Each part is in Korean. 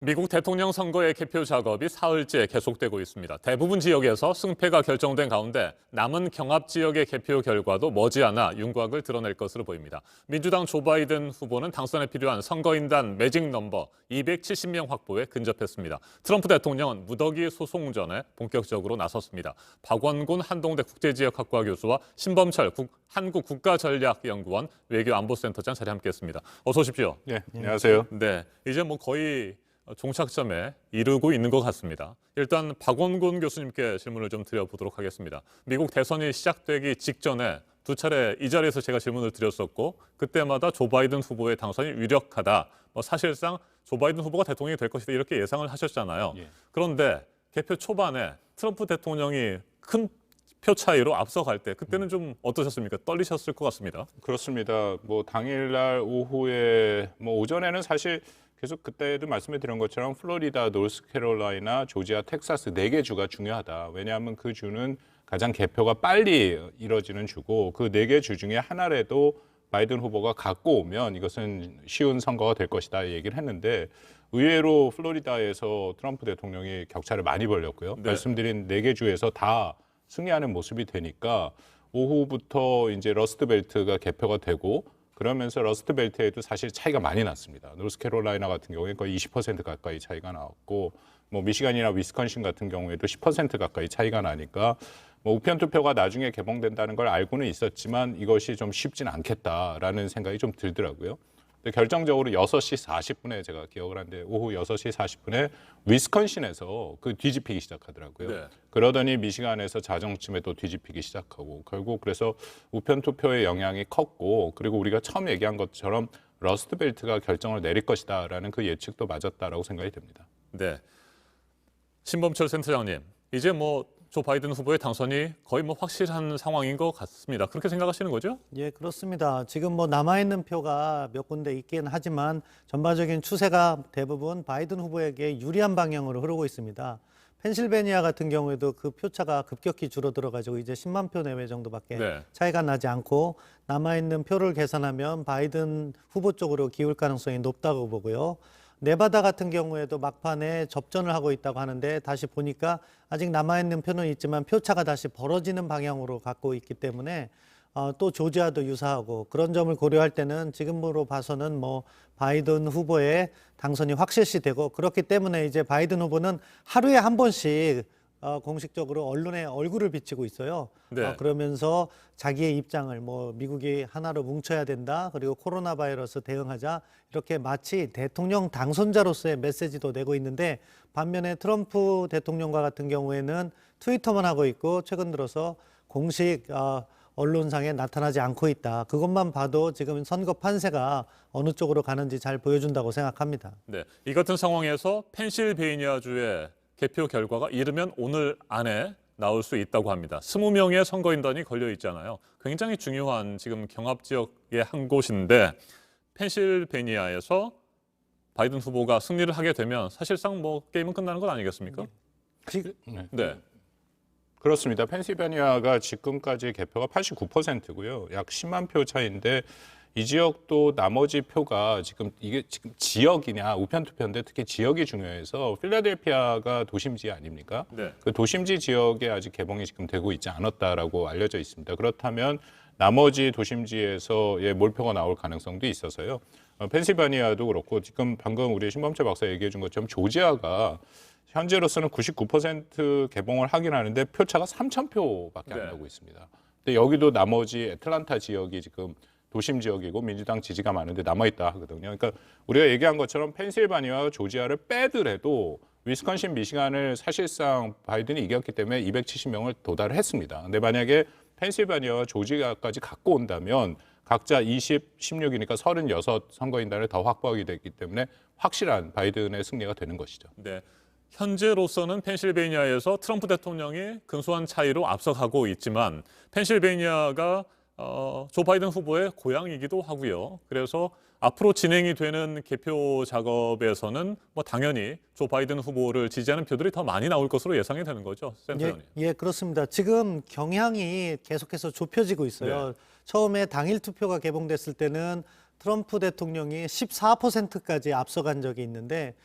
미국 대통령 선거의 개표 작업이 사흘째 계속되고 있습니다. 대부분 지역에서 승패가 결정된 가운데 남은 경합 지역의 개표 결과도 머지않아 윤곽을 드러낼 것으로 보입니다. 민주당 조 바이든 후보는 당선에 필요한 선거인단 매직 넘버 270명 확보에 근접했습니다. 트럼프 대통령은 무더기 소송전에 본격적으로 나섰습니다. 박원군 한동대 국제지역학과 교수와 신범철 한국국가전략연구원 외교안보센터장 자리에 함께했습니다. 어서 오십시오. 네, 안녕하세요. 네, 이제 거의 종착점에 이르고 있는 것 같습니다. 일단 박원군 교수님께 질문을 좀 드려보도록 하겠습니다. 미국 대선이 시작되기 직전에 두 차례 이 자리에서 제가 질문을 드렸었고 그때마다 조 바이든 후보의 당선이 유력하다. 사실상 조 바이든 후보가 대통령이 될 것이다 이렇게 예상을 하셨잖아요. 예. 그런데 개표 초반에 트럼프 대통령이 큰 표 차이로 앞서갈 때 그때는 좀 어떠셨습니까? 떨리셨을 것 같습니다. 그렇습니다. 당일날 오후에 오전에는 사실 계속 그때도 말씀드린 것처럼 플로리다, 노스캐롤라이나, 조지아, 텍사스 4개 주가 중요하다. 왜냐하면 그 주는 가장 개표가 빨리 이뤄지는 주고 그 4개 주 중에 하나라도 바이든 후보가 갖고 오면 이것은 쉬운 선거가 될 것이다 얘기를 했는데 의외로 플로리다에서 트럼프 대통령이 격차를 많이 벌렸고요. 네. 말씀드린 4개 주에서 다 승리하는 모습이 되니까 오후부터 이제 러스트벨트가 개표가 되고 그러면서 러스트벨트에도 사실 차이가 많이 났습니다. 노스캐롤라이나 같은 경우에 거의 20% 가까이 차이가 나왔고 미시간이나 위스콘신 같은 경우에도 10% 가까이 차이가 나니까 우편 투표가 나중에 개봉된다는 걸 알고는 있었지만 이것이 좀 쉽진 않겠다라는 생각이 좀 들더라고요. 근데 결정적으로 6시 40분에 제가 기억을 하는데 오후 6시 40분에 위스콘신에서 그 뒤집히기 시작하더라고요. 네. 그러더니 미시간에서 자정쯤에 또 뒤집히기 시작하고 결국 그래서 우편 투표의 영향이 컸고 그리고 우리가 처음 얘기한 것처럼 러스트벨트가 결정을 내릴 것이다라는 그 예측도 맞았다라고 생각이 됩니다. 네, 신범철 센터장님, 이제 조 바이든 후보의 당선이 거의 확실한 상황인 것 같습니다. 그렇게 생각하시는 거죠? 예, 그렇습니다. 지금 남아있는 표가 몇 군데 있긴 하지만 전반적인 추세가 대부분 바이든 후보에게 유리한 방향으로 흐르고 있습니다. 펜실베니아 같은 경우에도 그 표차가 급격히 줄어들어가지고 이제 10만 표 내외 정도밖에 네. 차이가 나지 않고 남아있는 표를 계산하면 바이든 후보 쪽으로 기울 가능성이 높다고 보고요. 네바다 같은 경우에도 막판에 접전을 하고 있다고 하는데 다시 보니까 아직 남아있는 표는 있지만 표차가 다시 벌어지는 방향으로 갖고 있기 때문에 또 조지아도 유사하고 그런 점을 고려할 때는 지금으로 봐서는 바이든 후보의 당선이 확실시되고 그렇기 때문에 이제 바이든 후보는 하루에 한 번씩 공식적으로 언론에 얼굴을 비치고 있어요. 네. 그러면서 자기의 입장을 미국이 하나로 뭉쳐야 된다. 그리고 코로나 바이러스 대응하자. 이렇게 마치 대통령 당선자로서의 메시지도 내고 있는데 반면에 트럼프 대통령과 같은 경우에는 트위터만 하고 있고 최근 들어서 공식 언론상에 나타나지 않고 있다. 그것만 봐도 지금 선거 판세가 어느 쪽으로 가는지 잘 보여준다고 생각합니다. 네, 이 같은 상황에서 펜실베이니아주의 개표 결과가 이르면 오늘 안에 나올 수 있다고 합니다. 20명의 선거인단이 걸려 있잖아요. 굉장히 중요한 지금 경합 지역의 한 곳인데 펜실베니아에서 바이든 후보가 승리를 하게 되면 사실상 게임은 끝나는 건 아니겠습니까? 네. 그렇습니다. 펜실베니아가 지금까지 개표가 89%고요. 약 10만 표 차이인데 이 지역도 나머지 표가 이게 지금 지역이냐 우편 투표인데 특히 지역이 중요해서 필라델피아가 도심지 아닙니까? 네. 그 도심지 지역에 아직 개봉이 지금 되고 있지 않았다라고 알려져 있습니다. 그렇다면 나머지 도심지에서의 몰표가 나올 가능성도 있어서요. 펜실베니아도 그렇고 지금 방금 우리 신범철 박사 얘기해 준 것처럼 조지아가 현재로서는 99% 개봉을 하긴 하는데 표차가 3,000표밖에 안 네. 나고 있습니다. 근데 여기도 나머지 애틀란타 지역이 지금 도심 지역이고 민주당 지지가 많은데 남아있다 하거든요. 그러니까 우리가 얘기한 것처럼 펜실바니아와 조지아를 빼더라도 위스콘신, 미시간을 사실상 바이든이 이겼기 때문에 270명을 도달을 했습니다. 근데 만약에 펜실바니아와 조지아까지 갖고 온다면 각자 20, 16이니까 36 선거인단을 더 확보하게 됐기 때문에 확실한 바이든의 승리가 되는 것이죠. 네. 현재로서는 펜실베이니아에서 트럼프 대통령이 근소한 차이로 앞서가고 있지만 펜실베이니아가 조 바이든 후보의 고향이기도 하고요. 그래서 앞으로 진행이 되는 개표 작업에서는 당연히 조 바이든 후보를 지지하는 표들이 더 많이 나올 것으로 예상이 되는 거죠, 센터장님. 예, 그렇습니다. 지금 경향이 계속해서 좁혀지고 있어요. 네. 처음에 당일 투표가 개봉됐을 때는 트럼프 대통령이 14%까지 앞서간 적이 있는데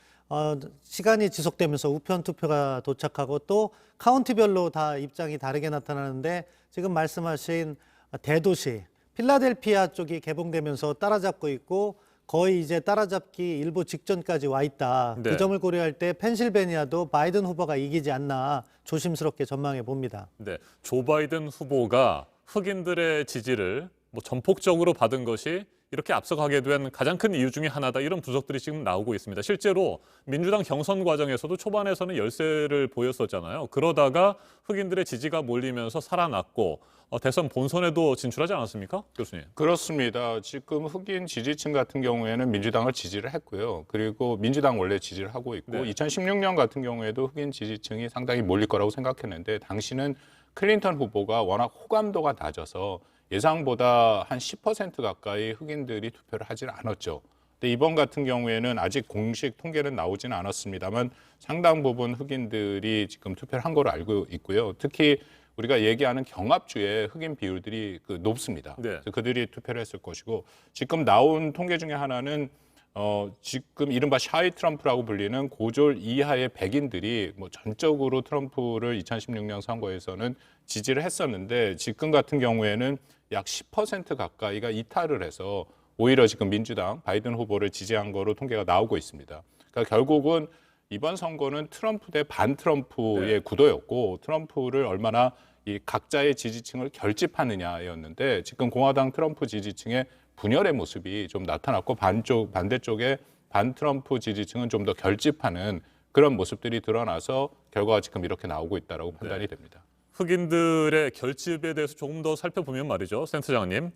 시간이 지속되면서 우편 투표가 도착하고 또 카운티별로 다 입장이 다르게 나타나는데 지금 말씀하신 대도시 필라델피아 쪽이 개봉되면서 따라잡고 있고 거의 이제 따라잡기 일보 직전까지 와 있다. 네. 그 점을 고려할 때 펜실베니아도 바이든 후보가 이기지 않나 조심스럽게 전망해 봅니다. 네, 조 바이든 후보가 흑인들의 지지를 뭐 전폭적으로 받은 것이 이렇게 앞서가게 된 가장 큰 이유 중에 하나다. 이런 분석들이 지금 나오고 있습니다. 실제로 민주당 경선 과정에서도 초반에서는 열세를 보였었잖아요. 그러다가 흑인들의 지지가 몰리면서 살아났고 대선 본선에도 진출하지 않았습니까, 교수님? 그렇습니다. 지금 흑인 지지층 같은 경우에는 민주당을 지지를 했고요. 그리고 민주당 원래 지지를 하고 있고 네. 2016년 같은 경우에도 흑인 지지층이 상당히 몰릴 거라고 생각했는데 당시는 클린턴 후보가 워낙 호감도가 낮아서 예상보다 한 10% 가까이 흑인들이 투표를 하질 않았죠. 근데 이번 같은 경우에는 아직 공식 통계는 나오지는 않았습니다만 상당 부분 흑인들이 지금 투표를 한 걸로 알고 있고요. 특히 우리가 얘기하는 경합주의 흑인 비율들이 높습니다. 네. 그래서 그들이 투표를 했을 것이고 지금 나온 통계 중에 하나는 지금 이른바 샤이 트럼프라고 불리는 고졸 이하의 백인들이 뭐 전적으로 트럼프를 2016년 선거에서는 지지를 했었는데 지금 같은 경우에는 약 10% 가까이가 이탈을 해서 오히려 지금 민주당 바이든 후보를 지지한 거로 통계가 나오고 있습니다. 그러니까 결국은 이번 선거는 트럼프 대 반 트럼프의 네. 구도였고 트럼프를 얼마나 이 각자의 지지층을 결집하느냐였는데 지금 공화당 트럼프 지지층의 분열의 모습이 좀 나타났고 반대쪽에 반 트럼프 지지층은 좀 더 결집하는 그런 모습들이 드러나서 결과가 지금 이렇게 나오고 있다라고 판단이 됩니다. 흑인들의 결집에 대해서 조금 더 살펴보면 말이죠, 센터장님.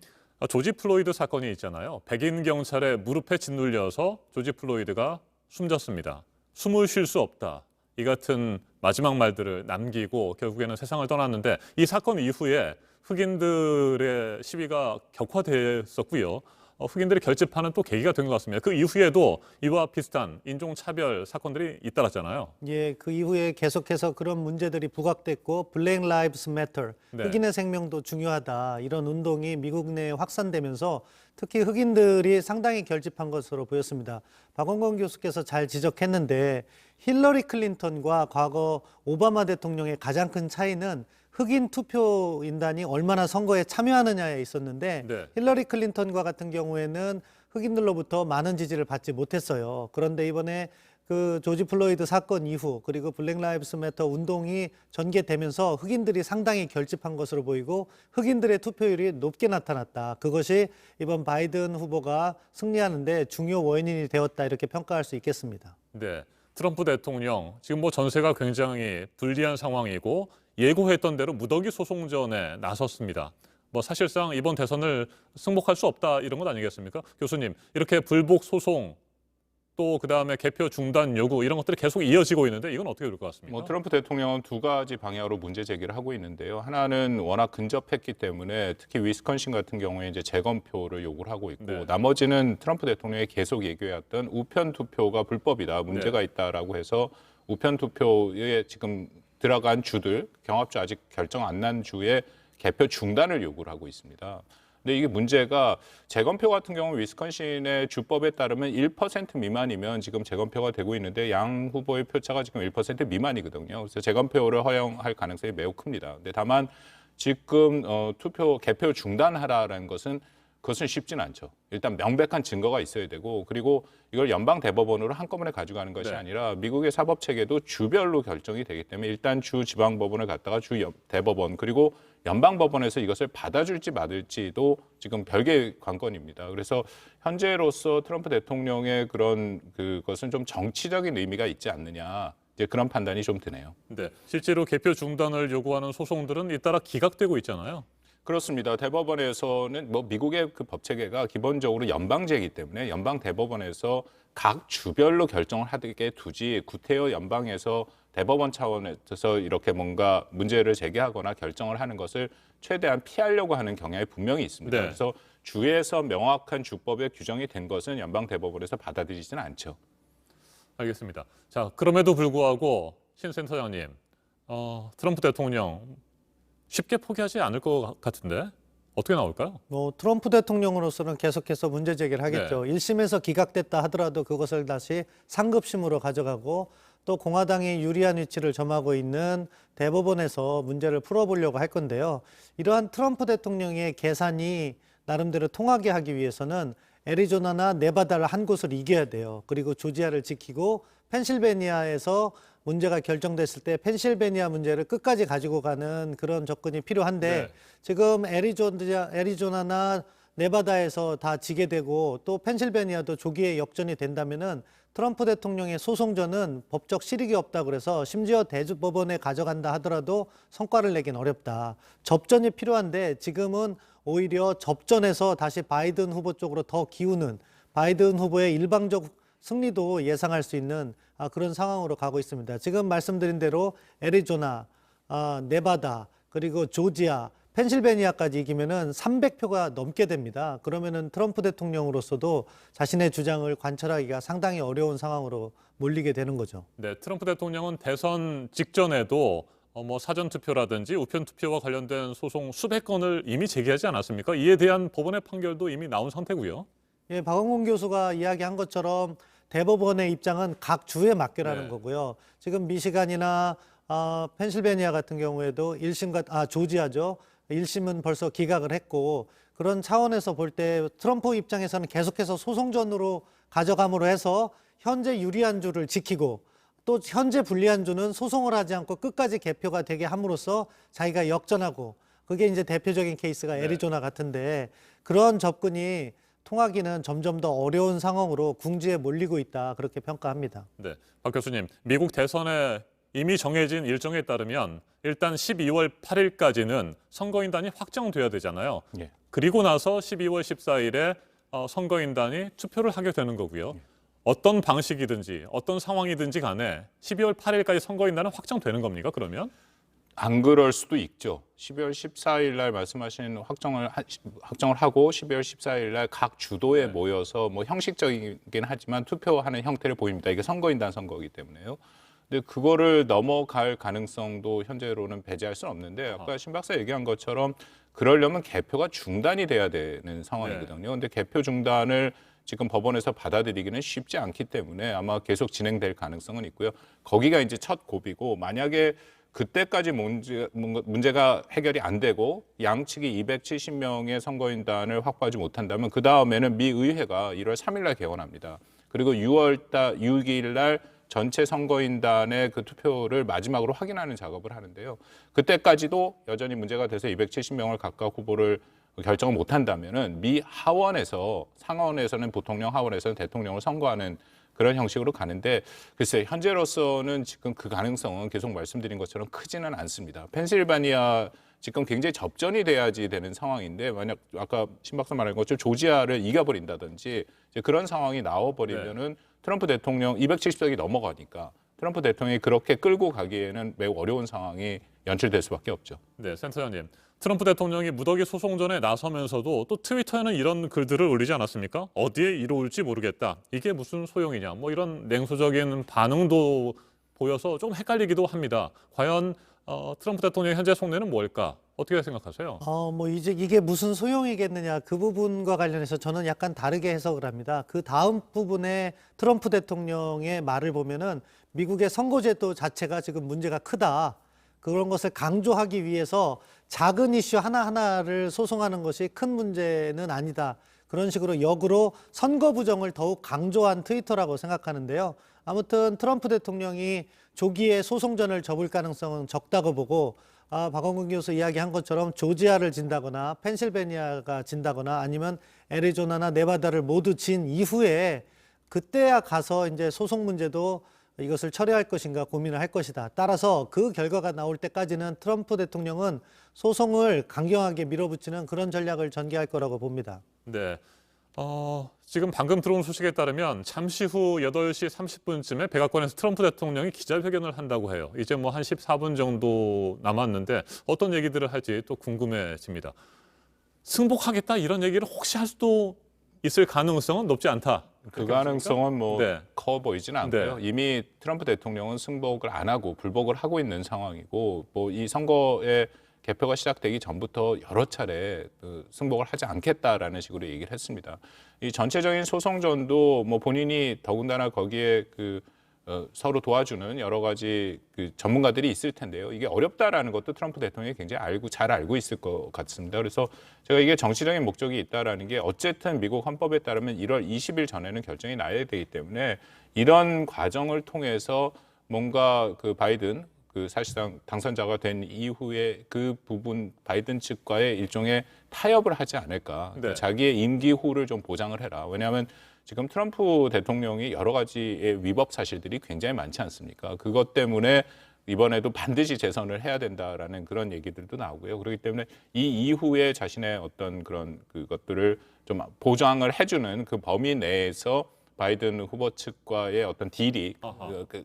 조지 플로이드 사건이 있잖아요. 백인 경찰의 무릎에 짓눌려서 조지 플로이드가 숨졌습니다. 숨을 쉴 수 없다. 이 같은 마지막 말들을 남기고 결국에는 세상을 떠났는데 이 사건 이후에 흑인들의 시위가 격화됐었고요. 흑인들이 결집하는 또 계기가 된 것 같습니다. 그 이후에도 이와 비슷한 인종차별 사건들이 잇따랐잖아요. 예, 그 이후에 계속해서 그런 문제들이 부각됐고 블랙 라이브스 매터, 네. 흑인의 생명도 중요하다. 이런 운동이 미국 내에 확산되면서 특히 흑인들이 상당히 결집한 것으로 보였습니다. 박원건 교수께서 잘 지적했는데 힐러리 클린턴과 과거 오바마 대통령의 가장 큰 차이는 흑인 투표인단이 얼마나 선거에 참여하느냐에 있었는데 네. 힐러리 클린턴과 같은 경우에는 흑인들로부터 많은 지지를 받지 못했어요. 그런데 이번에 그 조지 플로이드 사건 이후 그리고 블랙 라이브스 매터 운동이 전개되면서 흑인들이 상당히 결집한 것으로 보이고 흑인들의 투표율이 높게 나타났다. 그것이 이번 바이든 후보가 승리하는데 중요 원인이 되었다 이렇게 평가할 수 있겠습니다. 네. 트럼프 대통령 지금 뭐 전세가 굉장히 불리한 상황이고 예고했던 대로 무더기 소송전에 나섰습니다. 뭐 사실상 이번 대선을 승복할 수 없다 이런 것 아니겠습니까? 교수님, 이렇게 불복 소송 또 그다음에 개표 중단 요구 이런 것들이 계속 이어지고 있는데 이건 어떻게 될 것 같습니까? 뭐 트럼프 대통령은 두 가지 방향으로 문제 제기를 하고 있는데요. 하나는 워낙 근접했기 때문에 특히 위스콘신 같은 경우에 이제 재검표를 요구를 하고 있고 네. 나머지는 트럼프 대통령이 계속 얘기해왔던 우편 투표가 불법이다, 문제가 있다라고 해서 우편 투표에 지금 들어간 주들, 경합주 아직 결정 안 난 주의 개표 중단을 요구를 하고 있습니다. 근데 이게 문제가 재검표 같은 경우 위스콘신의 주법에 따르면 1% 미만이면 지금 재검표가 되고 있는데 양 후보의 표차가 지금 1% 미만이거든요. 그래서 재검표를 허용할 가능성이 매우 큽니다. 근데 다만 지금 개표 중단하라는 것은 그것은 쉽진 않죠. 일단 명백한 증거가 있어야 되고 그리고 이걸 연방 대법원으로 한꺼번에 가져가는 것이 네. 아니라 미국의 사법 체계도 주별로 결정이 되기 때문에 일단 주 지방법원을 갔다가 주 대법원 그리고 연방법원에서 이것을 받아줄지 말을지도 지금 별개의 관건입니다. 그래서 현재로서 트럼프 대통령의 그런 그것은 좀 정치적인 의미가 있지 않느냐. 이제 그런 판단이 좀 드네요. 네. 실제로 개표 중단을 요구하는 소송들은 잇따라 기각되고 있잖아요. 그렇습니다. 대법원에서는 뭐 미국의 그 법 체계가 기본적으로 연방제이기 때문에 연방 대법원에서 각 주별로 결정을 하게 두지 구태여 연방에서 대법원 차원에서 이렇게 뭔가 문제를 제기하거나 결정을 하는 것을 최대한 피하려고 하는 경향이 분명히 있습니다. 네. 그래서 주에서 명확한 주법에 규정이 된 것은 연방 대법원에서 받아들이지는 않죠. 알겠습니다. 자, 그럼에도 불구하고 신 센터장님, 트럼프 대통령 쉽게 포기하지 않을 것 같은데 어떻게 나올까요? 뭐 트럼프 대통령으로서는 계속해서 문제 제기를 하겠죠. 1심에서 기각됐다 하더라도 그것을 다시 상급심으로 가져가고 또 공화당이 유리한 위치를 점하고 있는 대법원에서 문제를 풀어보려고 할 건데요. 이러한 트럼프 대통령의 계산이 나름대로 통하게 하기 위해서는 애리조나나 네바다를 한 곳을 이겨야 돼요. 그리고 조지아를 지키고 펜실베니아에서 문제가 결정됐을 때 펜실베니아 문제를 끝까지 가지고 가는 그런 접근이 필요한데 네. 지금 애리조나나 네바다에서 다 지게 되고 또 펜실베니아도 조기에 역전이 된다면은 트럼프 대통령의 소송전은 법적 실익이 없다 그래서 심지어 대법원에 가져간다 하더라도 성과를 내긴 어렵다. 접전이 필요한데 지금은 오히려 접전에서 다시 바이든 후보 쪽으로 더 기우는 바이든 후보의 일방적 승리도 예상할 수 있는 그런 상황으로 가고 있습니다. 지금 말씀드린 대로 애리조나, 네바다, 그리고 조지아, 펜실베니아까지 이기면은 300표가 넘게 됩니다. 그러면은 트럼프 대통령으로서도 자신의 주장을 관철하기가 상당히 어려운 상황으로 몰리게 되는 거죠. 네, 트럼프 대통령은 대선 직전에도 뭐 사전 투표라든지 우편 투표와 관련된 소송 수백 건을 이미 제기하지 않았습니까? 이에 대한 법원의 판결도 이미 나온 상태고요. 예, 박원곤 교수가 이야기한 것처럼 대법원의 입장은 각 주에 맡겨라는 네. 거고요. 지금 미시간이나 펜실베니아 같은 경우에도 조지아죠. 1심은 벌써 기각을 했고 그런 차원에서 볼 때 트럼프 입장에서는 계속해서 소송전으로 가져감으로 해서 현재 유리한 주를 지키고 또 현재 불리한 주는 소송을 하지 않고 끝까지 개표가 되게 함으로써 자기가 역전하고 그게 이제 대표적인 케이스가 애리조나 같은데 그런 접근이 통하기는 점점 더 어려운 상황으로 궁지에 몰리고 있다 그렇게 평가합니다. 네, 박 교수님, 미국 대선에 이미 정해진 일정에 따르면 일단 12월 8일까지는 선거인단이 확정돼야 되잖아요. 예. 그리고 나서 12월 14일에 선거인단이 투표를 하게 되는 거고요. 어떤 방식이든지 어떤 상황이든지 간에 12월 8일까지 선거인단은 확정되는 겁니까? 그러면? 안 그럴 수도 있죠. 12월 14일 날 말씀하신 확정을 하고 12월 14일 날 각 주도에 모여서 뭐 형식적이긴 하지만 투표하는 형태를 보입니다. 이게 선거인단 선거이기 때문에요. 근데 그거를 넘어갈 가능성도 현재로는 배제할 수는 없는데 아까 신 박사 얘기한 것처럼 그러려면 개표가 중단이 돼야 되는 상황이거든요. 근데 개표 중단을 지금 법원에서 받아들이기는 쉽지 않기 때문에 아마 계속 진행될 가능성은 있고요. 거기가 이제 첫 고비고 만약에 그때까지 문제가 해결이 안 되고 양측이 270명의 선거인단을 확보하지 못한다면 그 다음에는 미 의회가 1월 3일 날 개원합니다. 그리고 6일 날 전체 선거인단의 그 투표를 마지막으로 확인하는 작업을 하는데요. 그때까지도 여전히 문제가 돼서 270명을 각각 후보를 결정을 못한다면은 미 하원에서 상원에서는 부통령, 하원에서는 대통령을 선거하는 그런 형식으로 가는데 글쎄 현재로서는 지금 그 가능성은 계속 말씀드린 것처럼 크지는 않습니다. 펜실베니아 지금 굉장히 접전이 돼야지 되는 상황인데 만약 아까 신 박사 말한 것처럼 조지아를 이겨버린다든지 이제 그런 상황이 나와버리면은 트럼프 대통령 270석이 넘어가니까 트럼프 대통령이 그렇게 끌고 가기에는 매우 어려운 상황이 연출될 수밖에 없죠. 네, 센터장님. 트럼프 대통령이 무더기 소송전에 나서면서도 또 트위터에는 이런 글들을 올리지 않았습니까? 어디에 이로울지 모르겠다. 이게 무슨 소용이냐. 뭐 이런 냉소적인 반응도 보여서 좀 헷갈리기도 합니다. 과연 트럼프 대통령의 현재 속내는 뭘까? 어떻게 생각하세요? 뭐 이게 무슨 소용이겠느냐 그 부분과 관련해서 저는 약간 다르게 해석을 합니다. 그 다음 부분에 트럼프 대통령의 말을 보면은 미국의 선거제도 자체가 지금 문제가 크다. 그런 것을 강조하기 위해서 작은 이슈 하나하나를 소송하는 것이 큰 문제는 아니다. 그런 식으로 역으로 선거 부정을 더욱 강조한 트위터라고 생각하는데요. 아무튼 트럼프 대통령이 조기에 소송전을 접을 가능성은 적다고 보고 박원근 교수 이야기한 것처럼 조지아를 진다거나 펜실베니아가 진다거나 아니면 애리조나나 네바다를 모두 진 이후에 그때야 가서 이제 소송 문제도 이것을 처리할 것인가 고민을 할 것이다. 따라서 그 결과가 나올 때까지는 트럼프 대통령은 소송을 강경하게 밀어붙이는 그런 전략을 전개할 거라고 봅니다. 네. 지금 방금 들어온 소식에 따르면 잠시 후 8시 30분쯤에 백악관에서 트럼프 대통령이 기자회견을 한다고 해요. 이제 뭐 한 14분 정도 남았는데 어떤 얘기들을 할지 또 궁금해집니다. 승복하겠다 이런 얘기를 혹시 할 수도 있을 가능성은 높지 않다. 그 가능성은 뭐 커 보이지는 않고요. 네. 이미 트럼프 대통령은 승복을 안 하고 불복을 하고 있는 상황이고 뭐 이 선거에 개표가 시작되기 전부터 여러 차례 승복을 하지 않겠다라는 식으로 얘기를 했습니다. 이 전체적인 소송전도 뭐 본인이 더군다나 거기에 서로 도와주는 여러 가지 전문가들이 있을 텐데요. 이게 어렵다라는 것도 트럼프 대통령이 굉장히 잘 알고 있을 것 같습니다. 그래서 제가 이게 정치적인 목적이 있다라는 게 어쨌든 미국 헌법에 따르면 1월 20일 전에는 결정이 나야 되기 때문에 이런 과정을 통해서 뭔가 바이든 사실상 당선자가 된 이후에 그 부분 바이든 측과의 일종의 타협을 하지 않을까. 네. 자기의 임기후를 좀 보장을 해라. 왜냐하면 지금 트럼프 대통령이 여러 가지의 위법 사실들이 굉장히 많지 않습니까? 그것 때문에 이번에도 반드시 재선을 해야 된다라는 그런 얘기들도 나오고요. 그렇기 때문에 이 이후에 자신의 어떤 그런 그것들을 좀 보장을 해주는 그 범위 내에서 바이든 후보 측과의 어떤 딜이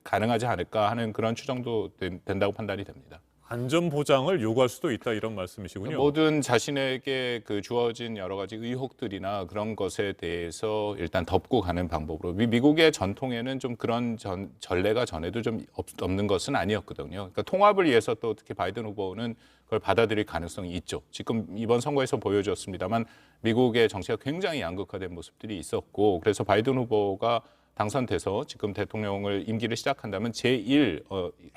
가능하지 않을까 하는 그런 추정도 된다고 판단이 됩니다. 안전 보장을 요구할 수도 있다 이런 말씀이시군요. 모든 자신에게 주어진 여러 가지 의혹들이나 그런 것에 대해서 일단 덮고 가는 방법으로 미국의 전통에는 좀 그런 전례가 전에도 좀 없는 것은 아니었거든요. 그러니까 통합을 위해서 또 특히 바이든 후보는 그걸 받아들일 가능성이 있죠. 지금 이번 선거에서 보여줬습니다만 미국의 정치가 굉장히 양극화된 모습들이 있었고 그래서 바이든 후보가 당선돼서 지금 대통령을 임기를 시작한다면 제일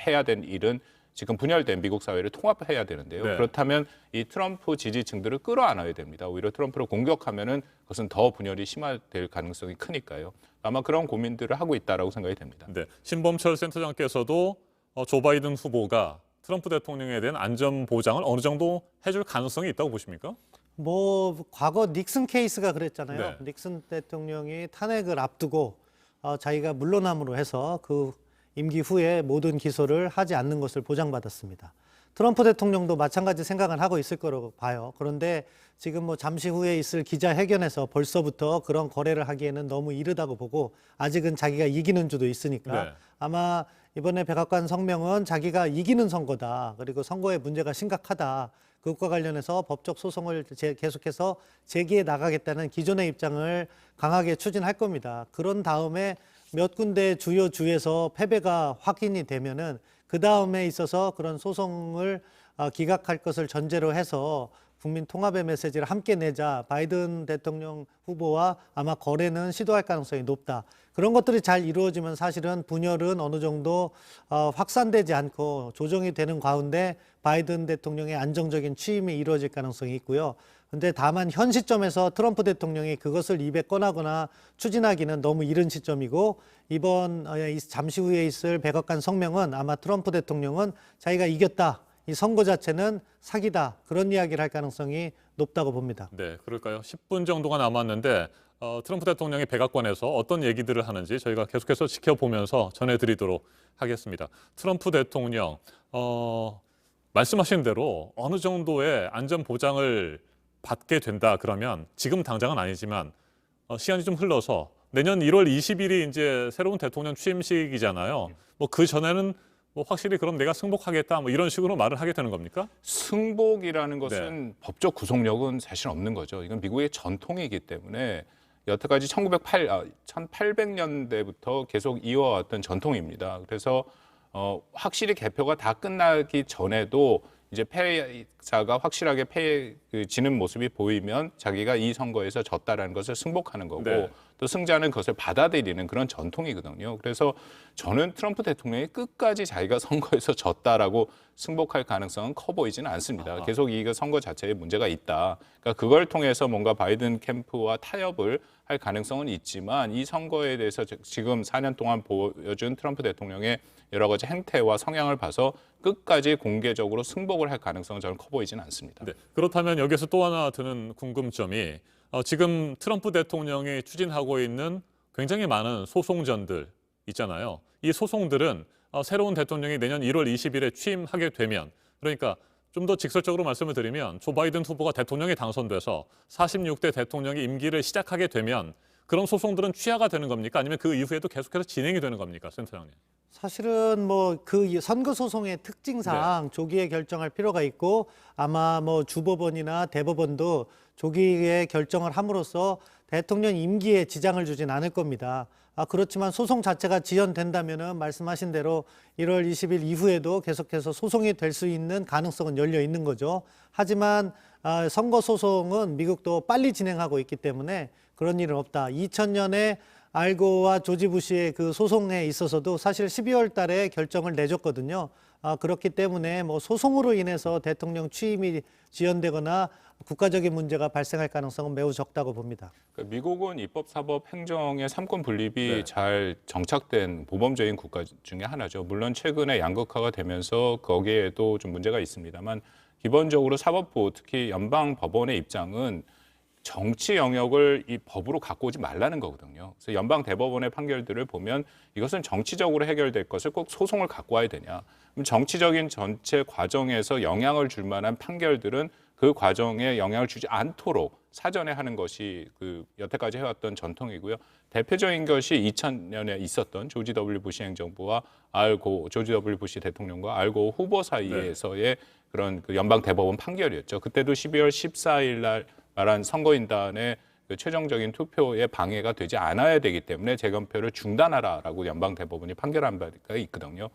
해야 될 일은 지금 분열된 미국 사회를 통합해야 되는데요. 네. 그렇다면 이 트럼프 지지층들을 끌어안아야 됩니다. 오히려 트럼프를 공격하면은 그것은 더 분열이 심화될 가능성이 크니까요. 아마 그런 고민들을 하고 있다라고 생각이 됩니다. 네, 신범철 센터장께서도 조 바이든 후보가 트럼프 대통령에 대한 안전 보장을 어느 정도 해줄 가능성이 있다고 보십니까? 뭐 과거 닉슨 케이스가 그랬잖아요. 네. 닉슨 대통령이 탄핵을 앞두고 자기가 물러남으로 해서 그 임기 후에 모든 기소를 하지 않는 것을 보장받았습니다. 트럼프 대통령도 마찬가지 생각을 하고 있을 거라고 봐요. 그런데 지금 뭐 잠시 후에 있을 기자회견에서 벌써부터 그런 거래를 하기에는 너무 이르다고 보고 아직은 자기가 이기는 주도 있으니까 네. 아마 이번에 백악관 성명은 자기가 이기는 선거다. 그리고 선거의 문제가 심각하다. 그것과 관련해서 법적 소송을 계속해서 제기해 나가겠다는 기존의 입장을 강하게 추진할 겁니다. 그런 다음에 몇 군데 주요 주에서 패배가 확인이 되면은 그 다음에 있어서 그런 소송을 기각할 것을 전제로 해서 국민 통합의 메시지를 함께 내자. 바이든 대통령 후보와 아마 거래는 시도할 가능성이 높다. 그런 것들이 잘 이루어지면 사실은 분열은 어느 정도 확산되지 않고 조정이 되는 가운데 바이든 대통령의 안정적인 취임이 이루어질 가능성이 있고요. 근데 다만 현 시점에서 트럼프 대통령이 그것을 입에 꺼내거나 추진하기는 너무 이른 시점이고 이번 잠시 후에 있을 백악관 성명은 아마 트럼프 대통령은 자기가 이겼다. 이 선거 자체는 사기다. 그런 이야기를 할 가능성이 높다고 봅니다. 네, 그럴까요? 10분 정도가 남았는데 트럼프 대통령이 백악관에서 어떤 얘기들을 하는지 저희가 계속해서 지켜보면서 전해드리도록 하겠습니다. 트럼프 대통령 말씀하신 대로 어느 정도의 안전 보장을 받게 된다 그러면 지금 당장은 아니지만 시간이 좀 흘러서 내년 1월 20일이 이제 새로운 대통령 취임식이잖아요. 뭐 그 전에는 뭐 확실히 그럼 내가 승복하겠다 뭐 이런 식으로 말을 하게 되는 겁니까? 승복이라는 것은 법적 구속력은 사실 없는 거죠. 이건 미국의 전통이기 때문에 여태까지 1800년대부터 계속 이어왔던 전통입니다. 그래서 확실히 개표가 다 끝나기 전에도 이제 패자가 확실하게 지는 모습이 보이면 자기가 이 선거에서 졌다라는 것을 승복하는 거고 네. 또 승자는 그것을 받아들이는 그런 전통이거든요. 그래서 저는 트럼프 대통령이 끝까지 자기가 선거에서 졌다라고 승복할 가능성은 커 보이지는 않습니다. 계속 이 선거 자체에 문제가 있다. 그러니까 그걸 통해서 뭔가 바이든 캠프와 타협을 할 가능성은 있지만 이 선거에 대해서 지금 4년 동안 보여준 트럼프 대통령의 여러 가지 행태와 성향을 봐서 끝까지 공개적으로 승복을 할 가능성은 저는 커 보이지는 않습니다. 네. 그렇다면 여기서 또 하나 드는 궁금점이 지금 트럼프 대통령이 추진하고 있는 굉장히 많은 소송전들 있잖아요. 이 소송들은 새로운 대통령이 내년 1월 20일에 취임하게 되면 그러니까 좀 더 직설적으로 말씀을 드리면 조 바이든 후보가 대통령이 당선돼서 46대 대통령이 임기를 시작하게 되면 그런 소송들은 취하가 되는 겁니까? 아니면 그 이후에도 계속해서 진행이 되는 겁니까? 센터장님. 사실은 뭐 그 선거 소송의 특징상 조기에 결정할 필요가 있고 아마 뭐 주법원이나 대법원도 조기에 결정을 함으로써 대통령 임기에 지장을 주진 않을 겁니다. 그렇지만 소송 자체가 지연된다면은 말씀하신 대로 1월 20일 이후에도 계속해서 소송이 될 수 있는 가능성은 열려 있는 거죠. 하지만 선거 소송은 미국도 빨리 진행하고 있기 때문에 그런 일은 없다. 2000년에 알고와 조지 부시의 그 소송에 있어서도 사실 12월 달에 결정을 내줬거든요. 그렇기 때문에 뭐 소송으로 인해서 대통령 취임이 지연되거나 국가적인 문제가 발생할 가능성은 매우 적다고 봅니다. 그러니까 미국은 입법, 사법, 행정의 삼권 분립이 네. 잘 정착된 모범적인 국가 중에 하나죠. 물론 최근에 양극화가 되면서 거기에도 좀 문제가 있습니다만 기본적으로 사법부, 특히 연방 법원의 입장은 정치 영역을 이 법으로 갖고 오지 말라는 거거든요. 그래서 연방 대법원의 판결들을 보면 이것은 정치적으로 해결될 것을 꼭 소송을 갖고 와야 되냐. 그럼 정치적인 전체 과정에서 영향을 줄 만한 판결들은 그 과정에 영향을 주지 않도록 사전에 하는 것이 그 여태까지 해왔던 전통이고요. 대표적인 것이 2000년에 있었던 조지 W 부시 행정부와 조지 W 부시 대통령과 알고 후보 사이에서의 그런 그 연방 대법원 판결이었죠. 그때도 12월 14일 날 말한 선거인단의 그 최종적인 투표에 방해가 되지 않아야 되기 때문에 재검표를 중단하라라고 연방 대법원이 판결한 바가 있거든요.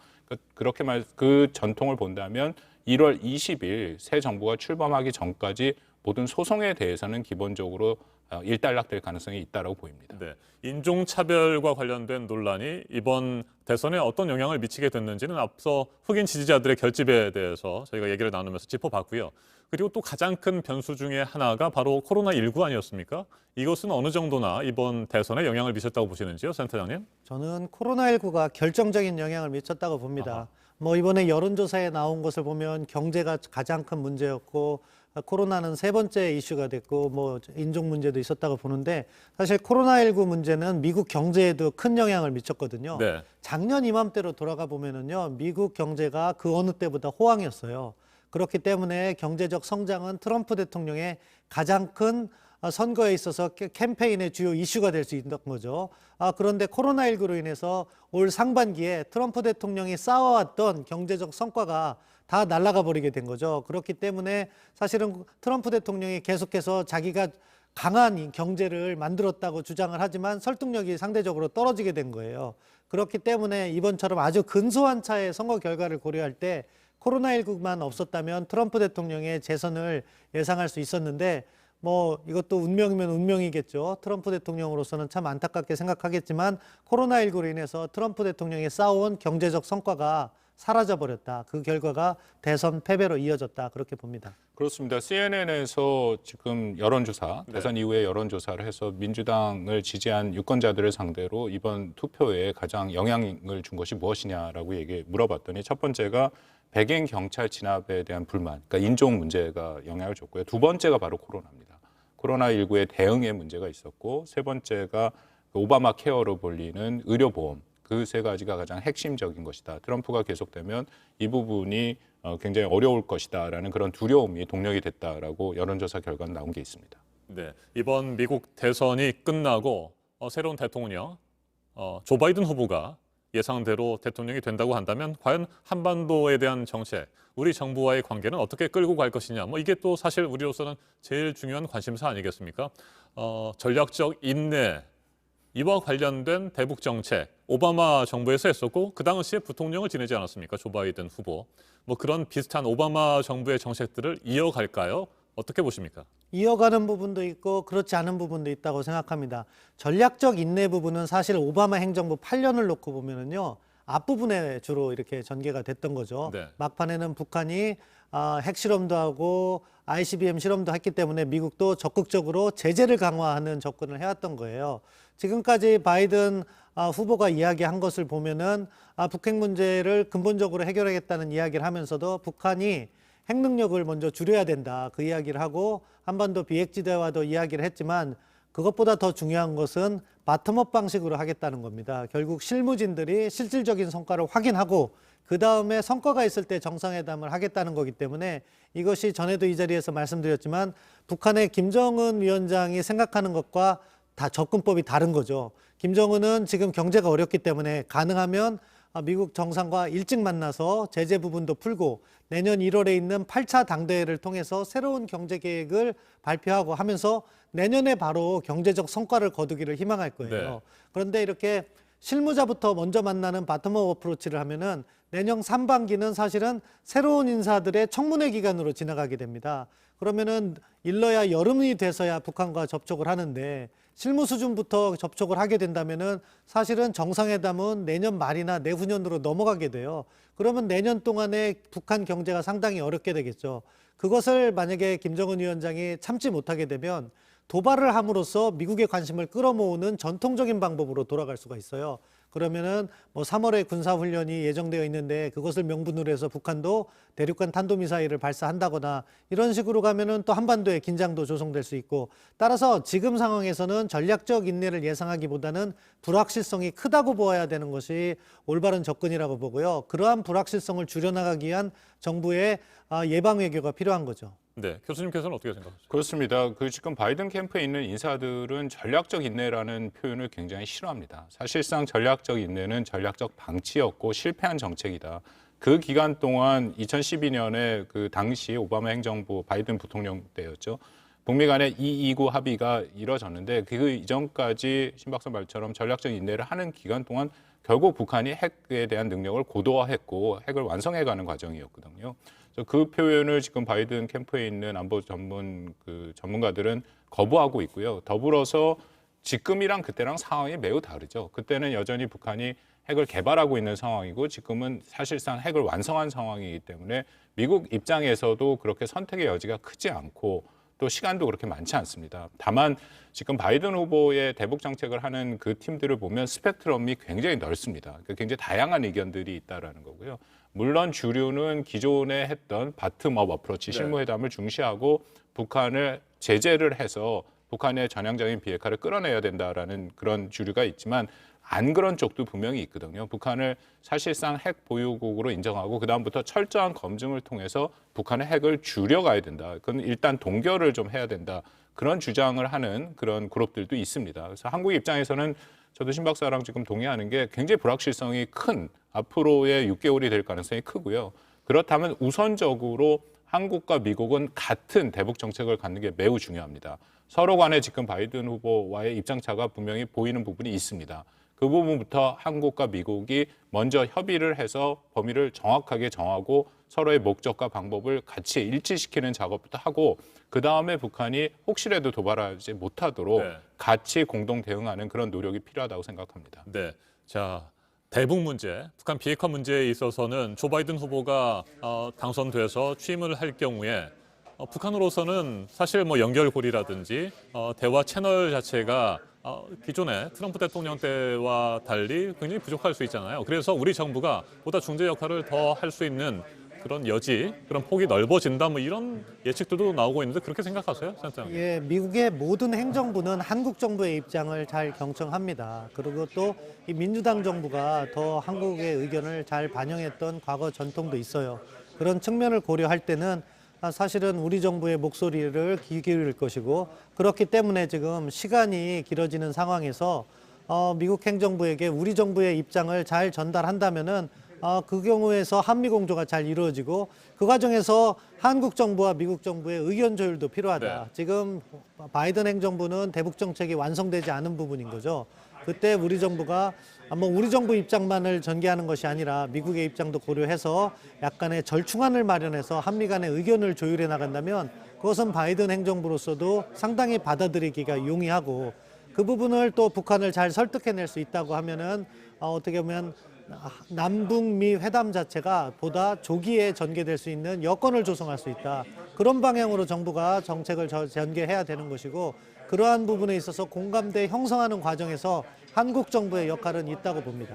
그렇게 그 전통을 본다면 1월 20일 새 정부가 출범하기 전까지 모든 소송에 대해서는 기본적으로 일단락될 가능성이 있다고 보입니다. 네, 인종차별과 관련된 논란이 이번 대선에 어떤 영향을 미치게 됐는지는 앞서 흑인 지지자들의 결집에 대해서 저희가 얘기를 나누면서 짚어봤고요. 그리고 또 가장 큰 변수 중에 하나가 바로 코로나19 아니었습니까? 이것은 어느 정도나 이번 대선에 영향을 미쳤다고 보시는지요, 센터장님? 저는 코로나19가 결정적인 영향을 미쳤다고 봅니다. 뭐 이번에 여론조사에 나온 것을 보면 경제가 가장 큰 문제였고 코로나는 세 번째 이슈가 됐고 뭐 인종 문제도 있었다고 보는데 사실 코로나19 문제는 미국 경제에도 큰 영향을 미쳤거든요. 네. 작년 이맘때로 돌아가 보면은요, 미국 경제가 그 어느 때보다 호황이었어요. 그렇기 때문에 경제적 성장은 트럼프 대통령의 가장 큰 선거에 있어서 캠페인의 주요 이슈가 될 수 있는 거죠. 그런데 코로나19로 인해서 올 상반기에 트럼프 대통령이 쌓아왔던 경제적 성과가 다 날아가 버리게 된 거죠. 그렇기 때문에 사실은 트럼프 대통령이 계속해서 자기가 강한 경제를 만들었다고 주장을 하지만 설득력이 상대적으로 떨어지게 된 거예요. 그렇기 때문에 이번처럼 아주 근소한 차의 선거 결과를 고려할 때 코로나19만 없었다면 트럼프 대통령의 재선을 예상할 수 있었는데 뭐 이것도 운명이면 운명이겠죠. 트럼프 대통령으로서는 참 안타깝게 생각하겠지만 코로나19로 인해서 트럼프 대통령이 쌓아온 경제적 성과가 사라져버렸다. 그 결과가 대선 패배로 이어졌다. 그렇게 봅니다. 그렇습니다. CNN에서 지금 여론조사, 대선 이후에 여론조사를 해서 민주당을 지지한 유권자들을 상대로 이번 투표에 가장 영향을 준 것이 무엇이냐라고 물어봤더니 첫 번째가 백인 경찰 진압에 대한 불만, 그러니까 인종 문제가 영향을 줬고요. 두 번째가 바로 코로나입니다. 코로나19의 대응에 문제가 있었고, 세 번째가 오바마 케어로 불리는 의료보험, 그 세 가지가 가장 핵심적인 것이다. 트럼프가 계속되면 이 부분이 굉장히 어려울 것이다라는 그런 두려움이 동력이 됐다라고 여론조사 결과는 나온 게 있습니다. 네, 이번 미국 대선이 끝나고 새로운 대통령 조 바이든 후보가 예상대로 대통령이 된다고 한다면 과연 한반도에 대한 정책, 우리 정부와의 관계는 어떻게 끌고 갈 것이냐. 뭐 이게 또 사실 우리로서는 제일 중요한 관심사 아니겠습니까? 전략적 인내, 이와 관련된 대북 정책, 오바마 정부에서 했었고 그 당시에 부통령을 지내지 않았습니까? 조 바이든 후보. 뭐 그런 비슷한 오바마 정부의 정책들을 이어갈까요? 어떻게 보십니까? 이어가는 부분도 있고 그렇지 않은 부분도 있다고 생각합니다. 전략적 인내 부분은 사실 오바마 행정부 8년을 놓고 보면은요, 앞부분에 주로 이렇게 전개가 됐던 거죠. 네. 막판에는 북한이 핵실험도 하고 ICBM 실험도 했기 때문에 미국도 적극적으로 제재를 강화하는 접근을 해왔던 거예요. 지금까지 바이든 후보가 이야기한 것을 보면은 북핵 문제를 근본적으로 해결하겠다는 이야기를 하면서도 북한이 핵 능력을 먼저 줄여야 된다. 그 이야기를 하고 한반도 비핵지대와도 이야기를 했지만 그것보다 더 중요한 것은 바텀업 방식으로 하겠다는 겁니다. 결국 실무진들이 실질적인 성과를 확인하고 그 다음에 성과가 있을 때 정상회담을 하겠다는 거기 때문에 이것이 전에도 이 자리에서 말씀드렸지만 북한의 김정은 위원장이 생각하는 것과 다 접근법이 다른 거죠. 김정은은 지금 경제가 어렵기 때문에 가능하면 미국 정상과 일찍 만나서 제재 부분도 풀고 내년 1월에 있는 8차 당대회를 통해서 새로운 경제 계획을 발표하고 하면서 내년에 바로 경제적 성과를 거두기를 희망할 거예요. 네. 그런데 이렇게 실무자부터 먼저 만나는 바텀업 어프로치를 하면은 내년 상반기는 사실은 새로운 인사들의 청문회 기간으로 지나가게 됩니다. 그러면은 일러야 여름이 돼서야 북한과 접촉을 하는데 실무 수준부터 접촉을 하게 된다면은 사실은 정상회담은 내년 말이나 내후년으로 넘어가게 돼요. 그러면 내년 동안에 북한 경제가 상당히 어렵게 되겠죠. 그것을 만약에 김정은 위원장이 참지 못하게 되면 도발을 함으로써 미국의 관심을 끌어모으는 전통적인 방법으로 돌아갈 수가 있어요. 그러면은 뭐 3월에 군사훈련이 예정되어 있는데 그것을 명분으로 해서 북한도 대륙간 탄도미사일을 발사한다거나 이런 식으로 가면은 또 한반도의 긴장도 조성될 수 있고, 따라서 지금 상황에서는 전략적 인내를 예상하기보다는 불확실성이 크다고 보아야 되는 것이 올바른 접근이라고 보고요. 그러한 불확실성을 줄여나가기 위한 정부의 예방 외교가 필요한 거죠. 네, 교수님께서는 어떻게 생각하세요? 그렇습니다. 지금 바이든 캠프에 있는 인사들은 전략적 인내라는 표현을 굉장히 싫어합니다. 사실상 전략적 인내는 전략적 방치였고 실패한 정책이다. 그 기간 동안 2012년에 그 당시 오바마 행정부 바이든 부통령 때였죠. 북미 간의 229 합의가 이뤄졌는데 그 이전까지 신 박사 말처럼 전략적 인내를 하는 기간 동안 결국 북한이 핵에 대한 능력을 고도화했고 핵을 완성해가는 과정이었거든요. 그 표현을 지금 바이든 캠프에 있는 안보 전문가들은 거부하고 있고요. 더불어서 지금이랑 그때랑 상황이 매우 다르죠. 그때는 여전히 북한이 핵을 개발하고 있는 상황이고 지금은 사실상 핵을 완성한 상황이기 때문에 미국 입장에서도 그렇게 선택의 여지가 크지 않고 또 시간도 그렇게 많지 않습니다. 다만 지금 바이든 후보의 대북 정책을 하는 그 팀들을 보면 스펙트럼이 굉장히 넓습니다. 굉장히 다양한 의견들이 있다라는 거고요. 물론 주류는 기존에 했던 바텀업 어프로치 실무회담을 중시하고 북한을 제재를 해서 북한의 전향적인 비핵화를 끌어내야 된다라는 그런 주류가 있지만 안 그런 쪽도 분명히 있거든요. 북한을 사실상 핵 보유국으로 인정하고 그다음부터 철저한 검증을 통해서 북한의 핵을 줄여가야 된다. 그건 일단 동결을 좀 해야 된다. 그런 주장을 하는 그런 그룹들도 있습니다. 그래서 한국 입장에서는 저도 신 박사랑 지금 동의하는 게 굉장히 불확실성이 큰 앞으로의 6개월이 될 가능성이 크고요. 그렇다면 우선적으로 한국과 미국은 같은 대북 정책을 갖는 게 매우 중요합니다. 서로 간에 지금 바이든 후보와의 입장차가 분명히 보이는 부분이 있습니다. 그 부분부터 한국과 미국이 먼저 협의를 해서 범위를 정확하게 정하고 서로의 목적과 방법을 같이 일치시키는 작업부터 하고 그다음에 북한이 혹시라도 도발하지 못하도록 네. 같이 공동 대응하는 그런 노력이 필요하다고 생각합니다. 네, 자 대북 문제, 북한 비핵화 문제에 있어서는 조 바이든 후보가 당선돼서 취임을 할 경우에 북한으로서는 사실 뭐 연결고리라든지 대화 채널 자체가 기존의 트럼프 대통령 때와 달리 굉장히 부족할 수 있잖아요. 그래서 우리 정부가 보다 중재 역할을 더 할 수 있는 그런 여지, 그런 폭이 넓어진다, 뭐 이런 예측들도 나오고 있는데 그렇게 생각하세요, 센터장님? 예, 미국의 모든 행정부는 한국 정부의 입장을 잘 경청합니다. 그리고 또 이 민주당 정부가 더 한국의 의견을 잘 반영했던 과거 전통도 있어요. 그런 측면을 고려할 때는 사실은 우리 정부의 목소리를 귀 기울일 것이고, 그렇기 때문에 지금 시간이 길어지는 상황에서 미국 행정부에게 우리 정부의 입장을 잘 전달한다면은 그 경우에서 한미 공조가 잘 이루어지고 그 과정에서 한국 정부와 미국 정부의 의견 조율도 필요하다. 네. 지금 바이든 행정부는 대북 정책이 완성되지 않은 부분인 거죠. 그때 우리 정부가 뭐 우리 정부 입장만을 전개하는 것이 아니라 미국의 입장도 고려해서 약간의 절충안을 마련해서 한미 간의 의견을 조율해 나간다면 그것은 바이든 행정부로서도 상당히 받아들이기가 용이하고, 그 부분을 또 북한을 잘 설득해낼 수 있다고 하면은 어떻게 보면 남북미 회담 자체가 보다 조기에 전개될 수 있는 여건을 조성할 수 있다. 그런 방향으로 정부가 정책을 전개해야 되는 것이고, 그러한 부분에 있어서 공감대 형성하는 과정에서 한국 정부의 역할은 있다고 봅니다.